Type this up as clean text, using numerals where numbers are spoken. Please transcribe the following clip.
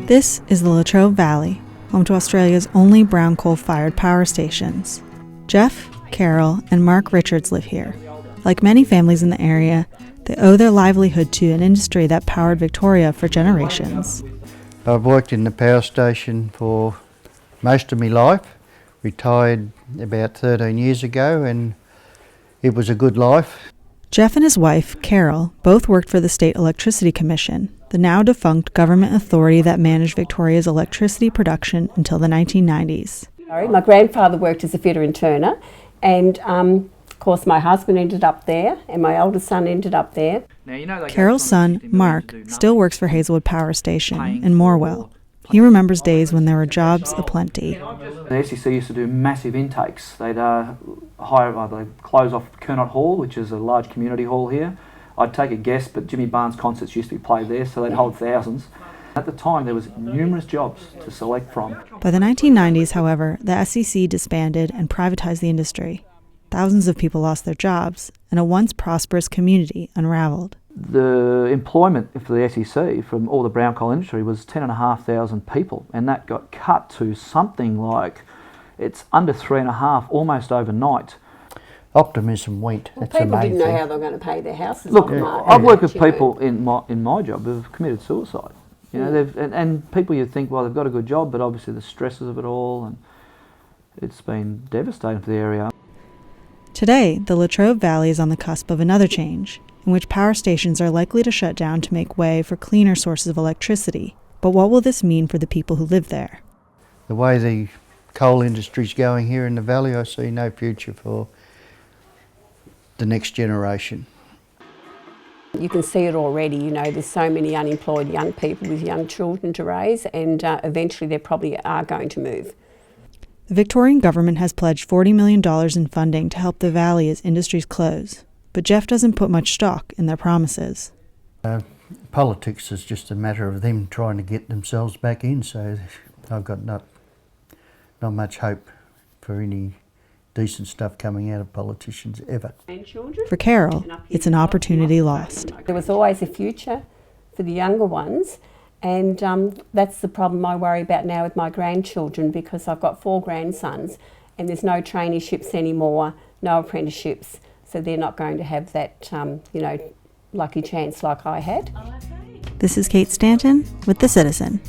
This is the Latrobe Valley, home to Australia's only brown coal-fired power stations. Jeff, Carol, and Mark Richards live here. Like many families in the area, they owe their livelihood to an industry that powered Victoria for generations. I've worked in the power station for most of my life, retired about 13 years ago, and it was a good life. Jeff and his wife, Carol, both worked for the State Electricity Commission, the now defunct government authority that managed Victoria's electricity production until the 1990s. My grandfather worked as a fitter and turner, and of course my husband ended up there and my eldest son ended up there. Carol's son, Mark, still works for Hazelwood Power Station in Morwell. He remembers days when there were jobs aplenty. The SEC used to do massive intakes. They'd they'd close off Kernot Hall, which is a large community hall here. I'd take a guess, but Jimmy Barnes concerts used to be played there, so they'd hold thousands. At the time, there was numerous jobs to select from. By the 1990s, however, the SEC disbanded and privatized the industry. Thousands of people lost their jobs, and a once prosperous community unraveled. The employment for the SEC from all the brown coal industry was 10,500 people, and that got cut to something like, it's under 3.5, almost overnight. Optimism went. Well, people didn't know how they were going to pay their houses. Look, I've worked with people in my job who've committed suicide. You know, and people you think, well, they've got a good job, but obviously the stresses of it all, and it's been devastating for the area. Today, the Latrobe Valley is on the cusp of another change, in which power stations are likely to shut down to make way for cleaner sources of electricity. But what will this mean for the people who live there? The way the coal industry's going here in the valley, I see no future for the next generation. You can see it already, you know, there's so many unemployed young people with young children to raise, and eventually they probably are going to move. The Victorian government has pledged $40 million in funding to help the valley as industries close, but Jeff doesn't put much stock in their promises. Politics is just a matter of them trying to get themselves back in, so I've got not much hope for any decent stuff coming out of politicians ever. For Carol, it's an opportunity lost. There was always a future for the younger ones, and that's the problem I worry about now with my grandchildren, because I've got 4 grandsons and there's no traineeships anymore, no apprenticeships, so they're not going to have that, lucky chance like I had. This is Kate Stanton with The Citizen.